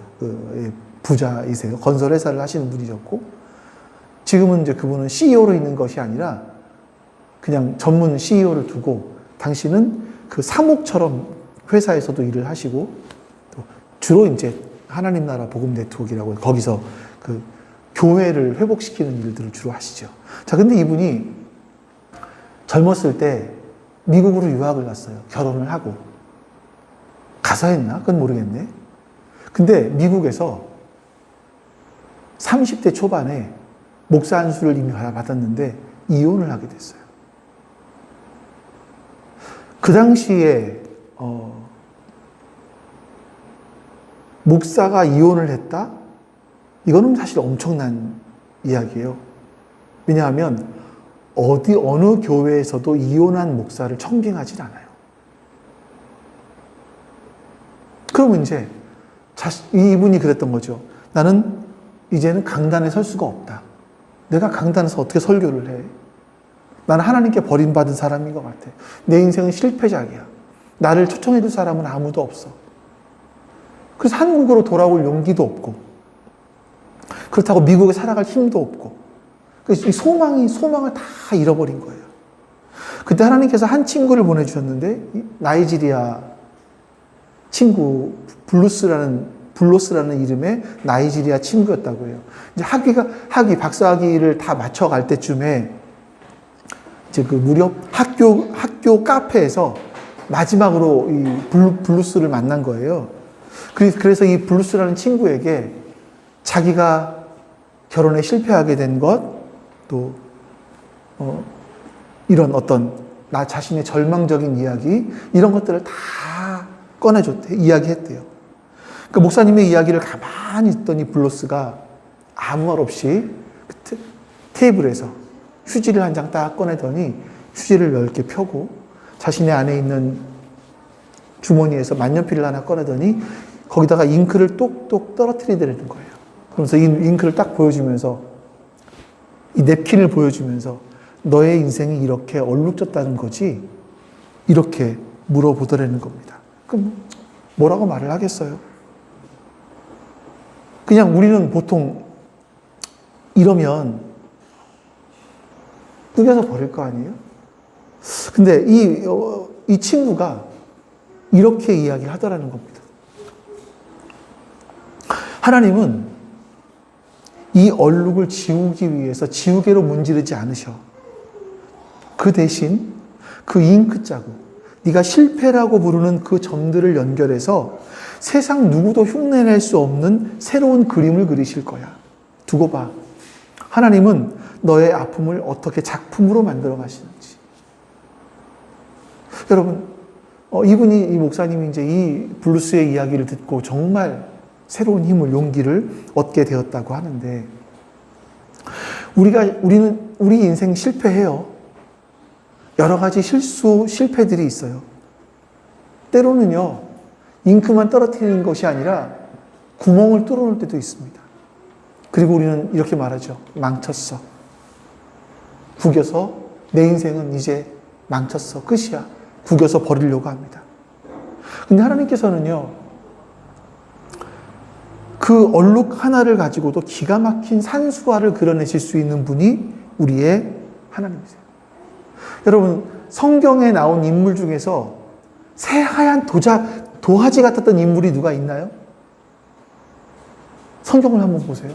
부자이세요. 건설 회사를 하시는 분이셨고, 지금은 이제 그분은 CEO로 있는 것이 아니라 그냥 전문 CEO를 두고 당신은 그 사목처럼 회사에서도 일을 하시고, 또 주로 이제 하나님 나라 복음 네트워크라고 거기서 교회를 회복시키는 일들을 주로 하시죠. 자, 근데 이분이 젊었을 때 미국으로 유학을 갔어요. 결혼을 하고. 가서 했나? 그건 모르겠네. 근데 미국에서 30대 초반에 목사 안수를 이미 받았는데 이혼을 하게 됐어요. 그 당시에 목사가 이혼을 했다? 이거는 사실 엄청난 이야기예요. 왜냐하면 어느 교회에서도 이혼한 목사를 청빙하지 않아요. 그러면 이제 이분이 그랬던 거죠. 나는 이제는 강단에 설 수가 없다. 내가 강단에서 어떻게 설교를 해? 나는 하나님께 버림받은 사람인 것 같아. 내 인생은 실패작이야. 나를 초청해 줄 사람은 아무도 없어. 그래서 한국으로 돌아올 용기도 없고, 그렇다고 미국에 살아갈 힘도 없고, 그래서 이 소망을 다 잃어버린 거예요. 그때 하나님께서 한 친구를 보내주셨는데 나이지리아 친구 블로스라는 이름의 나이지리아 친구였다고 해요. 이제 박사학위를 다 마쳐갈 때쯤에 이제 그 무렵 학교 카페에서 마지막으로 이 블루스를 만난 거예요. 그래서 이 블루스라는 친구에게 자기가 결혼에 실패하게 된 것, 또 이런 어떤 나 자신의 절망적인 이야기, 이런 것들을 다 꺼내줬대, 이야기했대요. 그 목사님의 이야기를 가만히 듣더니 블루스가 아무 말 없이 그 테이블에서 휴지를 한 장 딱 꺼내더니 휴지를 10개 펴고 자신의 안에 있는 주머니에서 만년필을 하나 꺼내더니 거기다가 잉크를 똑똑 떨어뜨리더라는 거예요. 그러면서 이 잉크를 딱 보여주면서 이 냅킨을 보여주면서 너의 인생이 이렇게 얼룩졌다는 거지? 이렇게 물어보더라는 겁니다. 그럼 뭐라고 말을 하겠어요? 그냥 우리는 보통 이러면 꾸겨서 버릴 거 아니에요? 근데 이 친구가 이렇게 이야기를 하더라는 겁니다. 하나님은 이 얼룩을 지우기 위해서 지우개로 문지르지 않으셔. 그 대신 그 잉크 자국, 네가 실패라고 부르는 그 점들을 연결해서 세상 누구도 흉내낼 수 없는 새로운 그림을 그리실 거야. 두고 봐. 하나님은 너의 아픔을 어떻게 작품으로 만들어 가시는지. 여러분, 이 목사님이 이제 이 블루스의 이야기를 듣고 정말 새로운 힘을, 용기를 얻게 되었다고 하는데, 우리 인생 실패해요. 여러 가지 실패들이 있어요. 때로는요, 잉크만 떨어뜨리는 것이 아니라 구멍을 뚫어놓을 때도 있습니다. 그리고 우리는 이렇게 말하죠. 망쳤어. 구겨서 내 인생은 이제 망쳤어. 끝이야. 구겨서 버리려고 합니다. 근데 하나님께서는요, 그 얼룩 하나를 가지고도 기가 막힌 산수화를 그려내실 수 있는 분이 우리의 하나님이세요. 여러분, 성경에 나온 인물 중에서 새하얀 도화지 같았던 인물이 누가 있나요? 성경을 한번 보세요.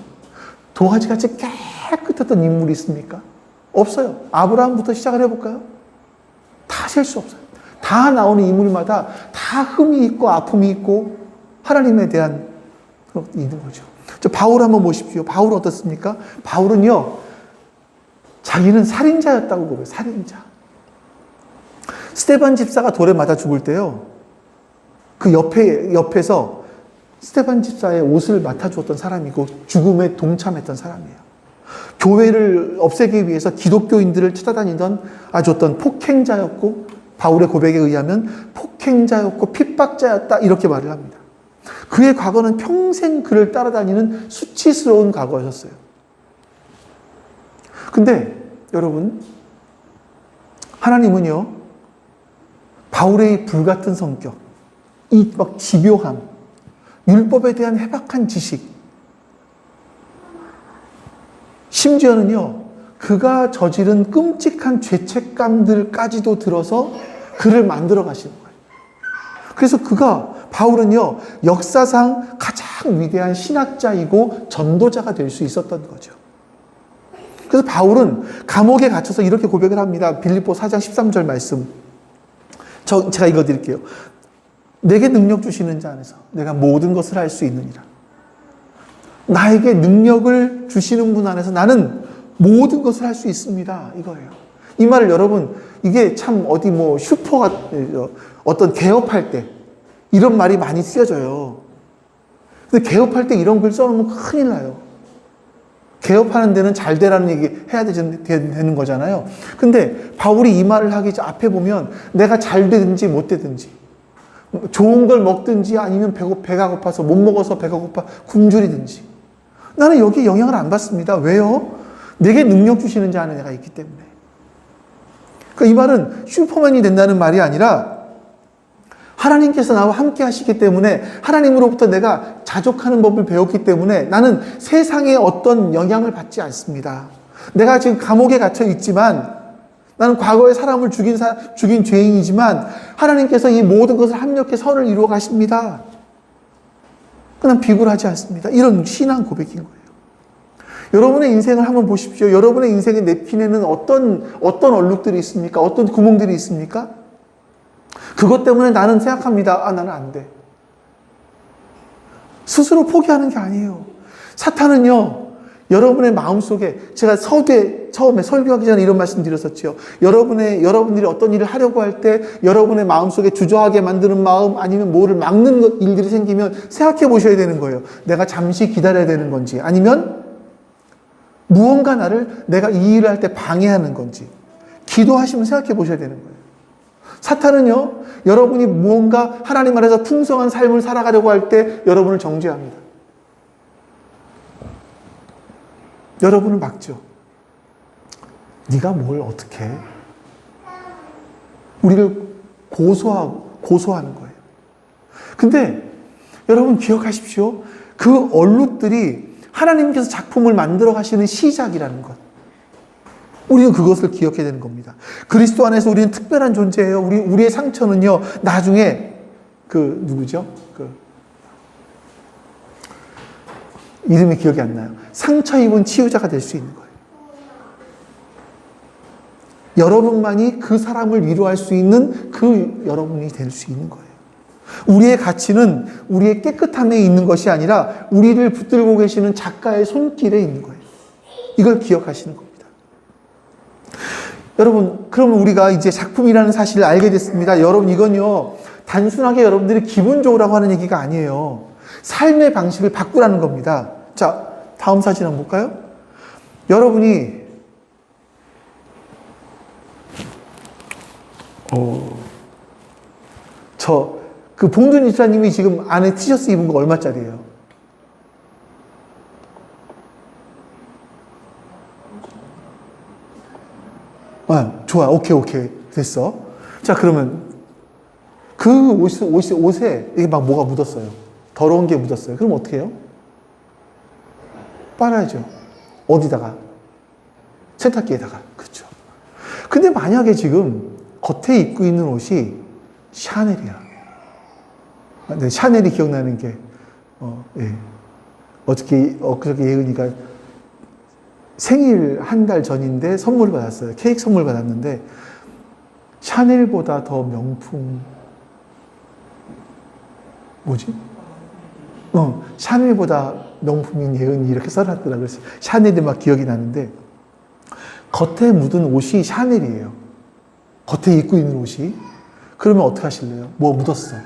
도화지같이 깨끗했던 인물이 있습니까? 없어요. 아브라함부터 시작을 해볼까요? 다 셀 수 없어요. 다 나오는 인물마다 다 흠이 있고 아픔이 있고 하나님에 대한 그런 것이 있는 거죠. 바울 한번 보십시오. 바울은 어떻습니까? 바울은요, 자기는 살인자였다고 고백해요. 살인자. 스데반 집사가 돌에 맞아 죽을 때요, 그 옆에서 스데반 집사의 옷을 맡아주었던 사람이고 죽음에 동참했던 사람이에요. 교회를 없애기 위해서 기독교인들을 찾아다니던 아주 어떤 폭행자였고, 바울의 고백에 의하면 폭행자였고 핍박자였다, 이렇게 말을 합니다. 그의 과거는 평생 그를 따라다니는 수치스러운 과거였어요. 근데 여러분, 하나님은요, 바울의 불같은 성격, 이 막 집요함, 율법에 대한 해박한 지식, 심지어는요, 그가 저지른 끔찍한 죄책감들까지도 들어서 그를 만들어 가시는 거예요. 그래서 바울은요, 역사상 가장 위대한 신학자이고 전도자가 될 수 있었던 거죠. 그래서 바울은 감옥에 갇혀서 이렇게 고백을 합니다. 빌립보 4장 13절 말씀. 제가 읽어드릴게요. 내게 능력 주시는 자 안에서 내가 모든 것을 할 수 있느니라. 나에게 능력을 주시는 분 안에서 나는 모든 것을 할 수 있습니다. 이거예요. 이 말을 여러분, 이게 참 어디 어떤 개업할 때 이런 말이 많이 쓰여져요. 근데 개업할 때 이런 글 써놓으면 큰일 나요. 개업하는 데는 잘 되라는 얘기 해야 되는 거잖아요. 근데 바울이 이 말을 하기 앞에 보면 내가 잘 되든지 못 되든지, 좋은 걸 먹든지 아니면 배가 고파서 못 먹어서 배가 고파 굶주리든지, 나는 여기에 영향을 안 받습니다. 왜요? 내게 능력 주시는 자 안에 내가 있기 때문에. 그러니까 이 말은 슈퍼맨이 된다는 말이 아니라 하나님께서 나와 함께 하시기 때문에, 하나님으로부터 내가 자족하는 법을 배웠기 때문에 나는 세상에 어떤 영향을 받지 않습니다. 내가 지금 감옥에 갇혀 있지만 나는 과거에 사람을 죽인 죄인이지만 하나님께서 이 모든 것을 합력해 선을 이루어 가십니다. 그냥 비굴하지 않습니다. 이런 신앙 고백인 거예요. 여러분의 인생을 한번 보십시오. 여러분의 인생의 냅킨에는 어떤 얼룩들이 있습니까? 어떤 구멍들이 있습니까? 그것 때문에 나는 생각합니다. 나는 안 돼. 스스로 포기하는 게 아니에요. 사탄은요, 여러분의 마음속에, 제가 처음에 설교하기 전에 이런 말씀 드렸었죠. 여러분들이 어떤 일을 하려고 할 때 여러분의 마음속에 주저하게 만드는 마음, 아니면 뭐를 막는 일들이 생기면 생각해 보셔야 되는 거예요. 내가 잠시 기다려야 되는 건지, 아니면 무언가 내가 이 일을 할 때 방해하는 건지 기도하시면 생각해 보셔야 되는 거예요. 사탄은요, 여러분이 무언가 하나님 안에서 풍성한 삶을 살아가려고 할 때 여러분을 정죄합니다. 여러분을 막죠. 네가 뭘 어떻게 해? 우리를 고소하는 거예요. 근데 여러분 기억하십시오. 그 얼룩들이 하나님께서 작품을 만들어 가시는 시작이라는 것. 우리는 그것을 기억해야 되는 겁니다. 그리스도 안에서 우리는 특별한 존재예요. 우리의 상처는요, 나중에 누구죠? 이름이 기억이 안 나요. 상처 입은 치유자가 될 수 있는 거예요. 여러분만이 그 사람을 위로할 수 있는 여러분이 될 수 있는 거예요. 우리의 가치는 우리의 깨끗함에 있는 것이 아니라 우리를 붙들고 계시는 작가의 손길에 있는 거예요. 이걸 기억하시는 겁니다. 여러분, 그러면 우리가 이제 작품이라는 사실을 알게 됐습니다. 여러분, 이건요, 단순하게 여러분들이 기분 좋으라고 하는 얘기가 아니에요. 삶의 방식을 바꾸라는 겁니다. 자, 다음 사진 한번 볼까요? 여러분이 봉준 이사님이 지금 안에 티셔츠 입은 거 얼마짜리예요? 좋아. 오케이. 됐어. 자, 그러면 그 옷에 이게 막 뭐가 묻었어요. 더러운 게 묻었어요. 그럼 어떻게 해요? 빨아야죠. 어디다가? 세탁기에다가. 그렇죠. 근데 만약에 지금 겉에 입고 있는 옷이 샤넬이야. 네, 샤넬이 기억나는 게, 엊그저께 예은이가 생일 한 달 전인데 선물을 받았어요. 케이크 선물 받았는데, 샤넬보다 더 명품, 샤넬보다 명품인 예은이 이렇게 써놨더라. 그래서 샤넬이 막 기억이 나는데, 겉에 묻은 옷이 샤넬이에요. 겉에 입고 있는 옷이. 그러면 어떻게 하실래요? 뭐 묻었어.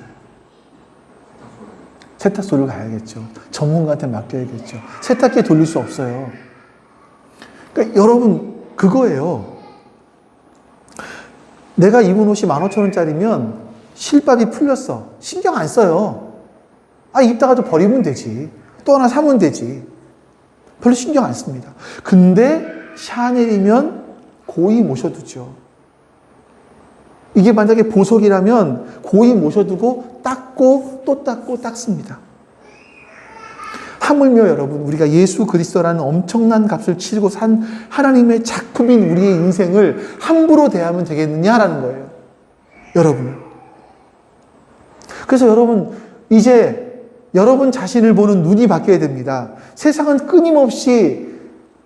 세탁소를 가야겠죠. 전문가한테 맡겨야겠죠. 세탁기에 돌릴 수 없어요. 그러니까 여러분, 그거예요. 내가 입은 옷이 15,000원짜리면 실밥이 풀렸어. 신경 안 써요. 입다가 좀 버리면 되지. 또 하나 사면 되지. 별로 신경 안 씁니다. 근데 샤넬이면 고이 모셔두죠. 이게 만약에 보석이라면 고이 모셔두고 닦고 또 닦고 닦습니다. 하물며 여러분, 우리가 예수 그리스도라는 엄청난 값을 치르고 산 하나님의 작품인 우리의 인생을 함부로 대하면 되겠느냐라는 거예요. 여러분. 그래서 여러분, 이제 여러분 자신을 보는 눈이 바뀌어야 됩니다. 세상은 끊임없이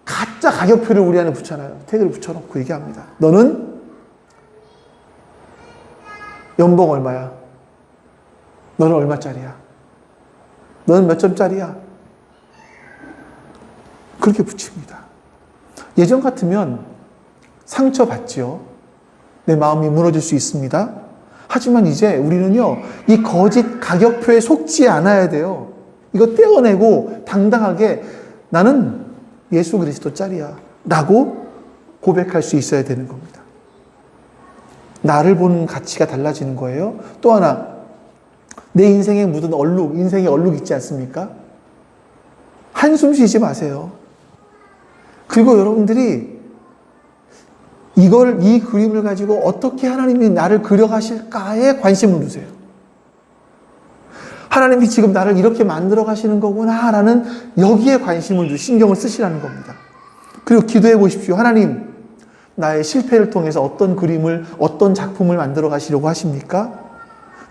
가짜 가격표를 우리 안에 붙여놔요. 태그를 붙여놓고 얘기합니다. 너는 연봉 얼마야? 너는 얼마짜리야? 너는 몇 점짜리야? 그렇게 붙입니다. 예전 같으면 상처받지요. 내 마음이 무너질 수 있습니다. 하지만 이제 우리는요, 이 거짓 가격표에 속지 않아야 돼요. 이거 떼어내고 당당하게 나는 예수 그리스도 짤이야 라고 고백할 수 있어야 되는 겁니다. 나를 보는 가치가 달라지는 거예요. 또 하나, 내 인생에 묻은 얼룩, 인생의 얼룩 있지 않습니까? 한숨 쉬지 마세요. 그리고 여러분들이 이 그림을 가지고 어떻게 하나님이 나를 그려가실까에 관심을 두세요. 하나님이 지금 나를 이렇게 만들어 가시는 거구나 라는 여기에 관심을 두고 신경을 쓰시라는 겁니다. 그리고 기도해 보십시오. 하나님, 나의 실패를 통해서 어떤 그림을, 어떤 작품을 만들어 가시려고 하십니까?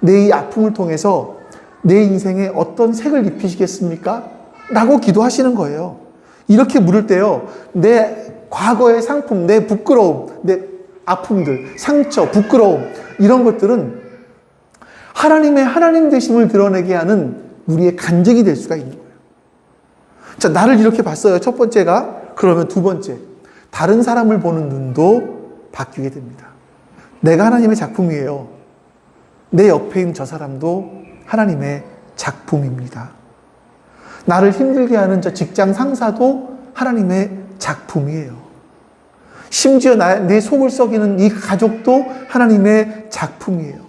내 이 아픔을 통해서 내 인생에 어떤 색을 입히시겠습니까? 라고 기도하시는 거예요. 이렇게 물을 때요, 내 과거의 상품, 내 부끄러움, 내 아픔들, 상처, 부끄러움, 이런 것들은 하나님의 하나님 되심을 드러내게 하는 우리의 간증이 될 수가 있는 거예요. 자, 나를 이렇게 봤어요. 첫 번째가. 그러면 두 번째, 다른 사람을 보는 눈도 바뀌게 됩니다. 내가 하나님의 작품이에요. 내 옆에 있는 저 사람도 하나님의 작품입니다. 나를 힘들게 하는 저 직장 상사도 하나님의 작품이에요. 심지어 내 속을 썩이는 이 가족도 하나님의 작품이에요.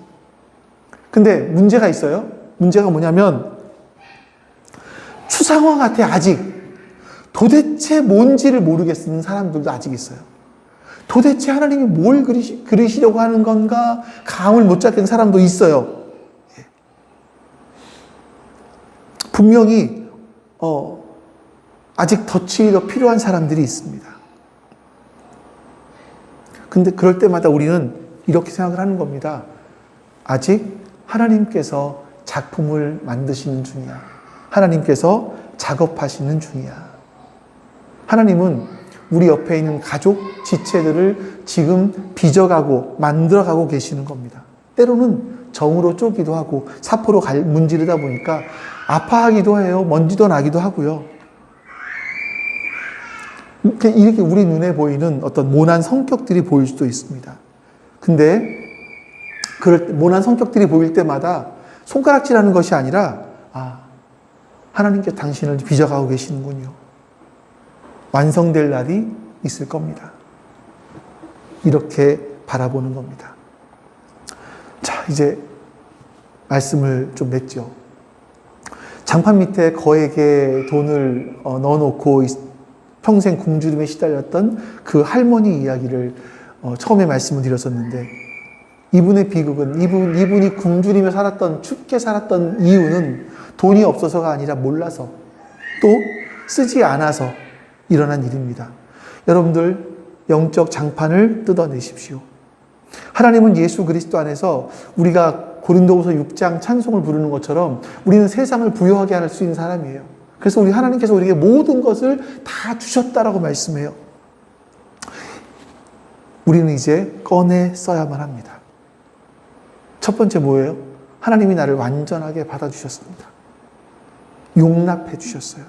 근데 문제가 있어요. 문제가 뭐냐면 추상화 같아. 아직 도대체 뭔지를 모르겠는 사람들도 아직 있어요. 도대체 하나님이 뭘 그리시려고 하는 건가 감을 못 잡는 사람도 있어요. 분명히 아직 덫이 더 필요한 사람들이 있습니다. 근데 그럴 때마다 우리는 이렇게 생각을 하는 겁니다. 아직 하나님께서 작품을 만드시는 중이야. 하나님께서 작업하시는 중이야. 하나님은 우리 옆에 있는 가족 지체들을 지금 빚어가고 만들어가고 계시는 겁니다. 때로는 정으로 쪼기도 하고 사포로 문지르다 보니까 아파하기도 해요. 먼지도 나기도 하고요. 이렇게 우리 눈에 보이는 어떤 모난 성격들이 보일 수도 있습니다. 근데 그럴 때 모난 성격들이 보일 때마다 손가락질하는 것이 아니라 하나님께서 당신을 빚어가고 계시는군요. 완성될 날이 있을 겁니다. 이렇게 바라보는 겁니다. 자, 이제 말씀을 좀 맺죠. 장판 밑에 거액의 돈을 넣어놓고 평생 굶주림에 시달렸던 그 할머니 이야기를 처음에 말씀을 드렸었는데, 이분의 비극은 이분이 굶주리며 살았던, 춥게 살았던 이유는 돈이 없어서가 아니라 몰라서, 또 쓰지 않아서 일어난 일입니다. 여러분들 영적 장판을 뜯어내십시오. 하나님은 예수 그리스도 안에서 우리가 고린도후서 6장 찬송을 부르는 것처럼 우리는 세상을 부유하게 할 수 있는 사람이에요. 그래서 하나님께서 우리에게 모든 것을 다 주셨다라고 말씀해요. 우리는 이제 꺼내 써야만 합니다. 첫 번째 뭐예요? 하나님이 나를 완전하게 받아주셨습니다. 용납해 주셨어요.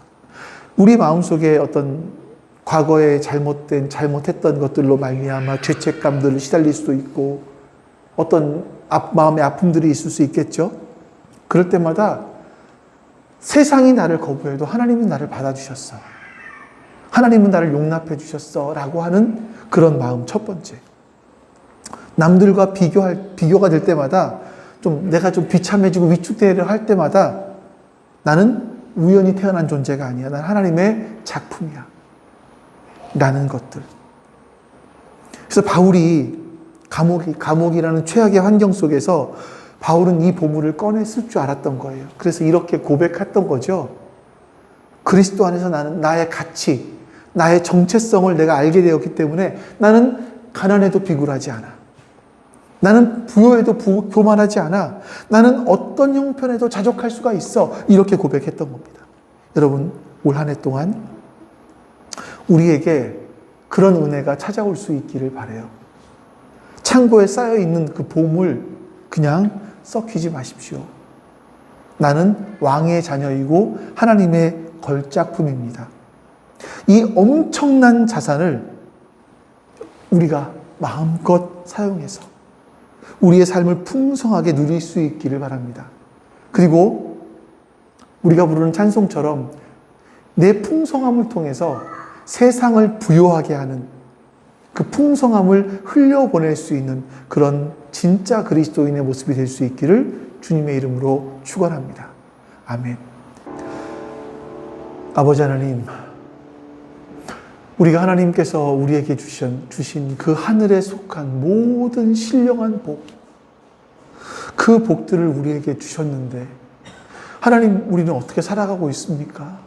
우리 마음속에 어떤 과거에 잘못했던 것들로 말미암아 죄책감들을 시달릴 수도 있고 어떤 마음의 아픔들이 있을 수 있겠죠. 그럴 때마다 세상이 나를 거부해도 하나님은 나를 받아주셨어. 하나님은 나를 용납해 주셨어. 라고 하는 그런 마음, 첫 번째. 남들과 비교가 될 때마다 내가 좀 비참해지고 위축되려 할 때마다 나는 우연히 태어난 존재가 아니야. 난 하나님의 작품이야. 라는 것들. 그래서 바울이 감옥이라는 최악의 환경 속에서 바울은 이 보물을 꺼냈을 줄 알았던 거예요. 그래서 이렇게 고백했던 거죠. 그리스도 안에서 나는 나의 가치, 나의 정체성을 내가 알게 되었기 때문에 나는 가난해도 비굴하지 않아. 나는 부여해도 교만하지 않아. 나는 어떤 형편에도 자족할 수가 있어. 이렇게 고백했던 겁니다. 여러분, 올 한 해 동안 우리에게 그런 은혜가 찾아올 수 있기를 바라요. 창고에 쌓여있는 그 보물 그냥 썩히지 마십시오. 나는 왕의 자녀이고 하나님의 걸작품입니다. 이 엄청난 자산을 우리가 마음껏 사용해서 우리의 삶을 풍성하게 누릴 수 있기를 바랍니다. 그리고 우리가 부르는 찬송처럼 내 풍성함을 통해서 세상을 부요하게 하는 그 풍성함을 흘려보낼 수 있는 그런 진짜 그리스도인의 모습이 될 수 있기를 주님의 이름으로 축원합니다. 아멘. 아버지 하나님, 우리가 하나님께서 우리에게 주신 그 하늘에 속한 모든 신령한 복, 그 복들을 우리에게 주셨는데 하나님, 우리는 어떻게 살아가고 있습니까?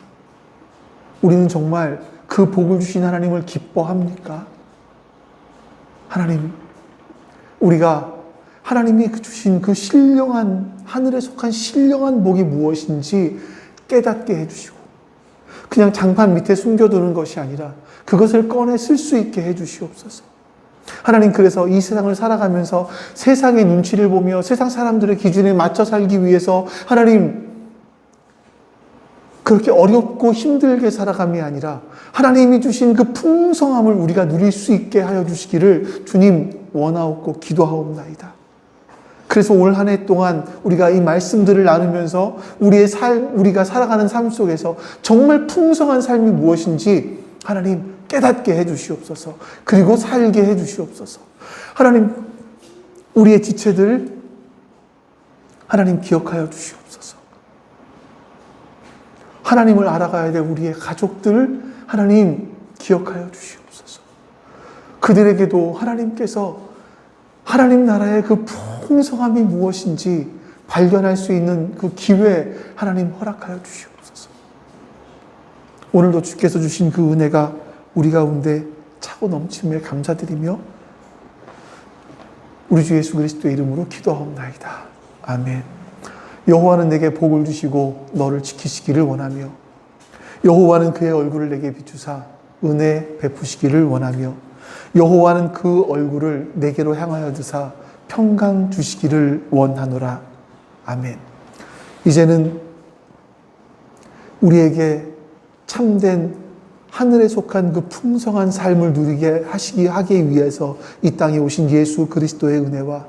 우리는 정말 그 복을 주신 하나님을 기뻐합니까? 하나님, 우리가 하나님이 주신 그 신령한, 하늘에 속한 신령한 복이 무엇인지 깨닫게 해주시고, 그냥 장판 밑에 숨겨두는 것이 아니라 그것을 꺼내 쓸 수 있게 해주시옵소서. 하나님, 그래서 이 세상을 살아가면서 세상의 눈치를 보며 세상 사람들의 기준에 맞춰 살기 위해서 하나님, 그렇게 어렵고 힘들게 살아감이 아니라 하나님이 주신 그 풍성함을 우리가 누릴 수 있게 하여 주시기를 주님 원하옵고 기도하옵나이다. 그래서 올 한 해 동안 우리가 이 말씀들을 나누면서 우리가 살아가는 삶 속에서 정말 풍성한 삶이 무엇인지 하나님 깨닫게 해 주시옵소서. 그리고 살게 해 주시옵소서. 하나님, 우리의 지체들 하나님 기억하여 주시옵소서. 하나님을 알아가야 될 우리의 가족들 하나님 기억하여 주시옵소서. 그들에게도 하나님께서 하나님 나라의 그 풍성함이 무엇인지 발견할 수 있는 그 기회 하나님 허락하여 주시옵소서. 오늘도 주께서 주신 그 은혜가 우리 가운데 차고 넘침에 감사드리며 우리 주 예수 그리스도의 이름으로 기도하옵나이다. 아멘. 여호와는 내게 복을 주시고 너를 지키시기를 원하며 여호와는 그의 얼굴을 내게 비추사 은혜 베푸시기를 원하며 여호와는 그 얼굴을 내게로 향하여 드사 평강 주시기를 원하노라. 아멘. 이제는 우리에게 참된 하늘에 속한 그 풍성한 삶을 누리게 하기 위해서 이 땅에 오신 예수 그리스도의 은혜와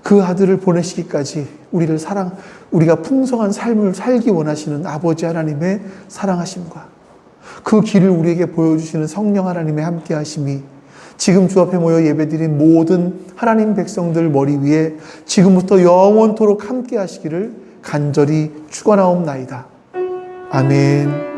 그 아들을 보내시기까지 우리가 풍성한 삶을 살기 원하시는 아버지 하나님의 사랑하심과 그 길을 우리에게 보여주시는 성령 하나님의 함께하심이 지금 주 앞에 모여 예배드린 모든 하나님 백성들 머리 위에 지금부터 영원토록 함께하시기를 간절히 축원하옵나이다. 아멘.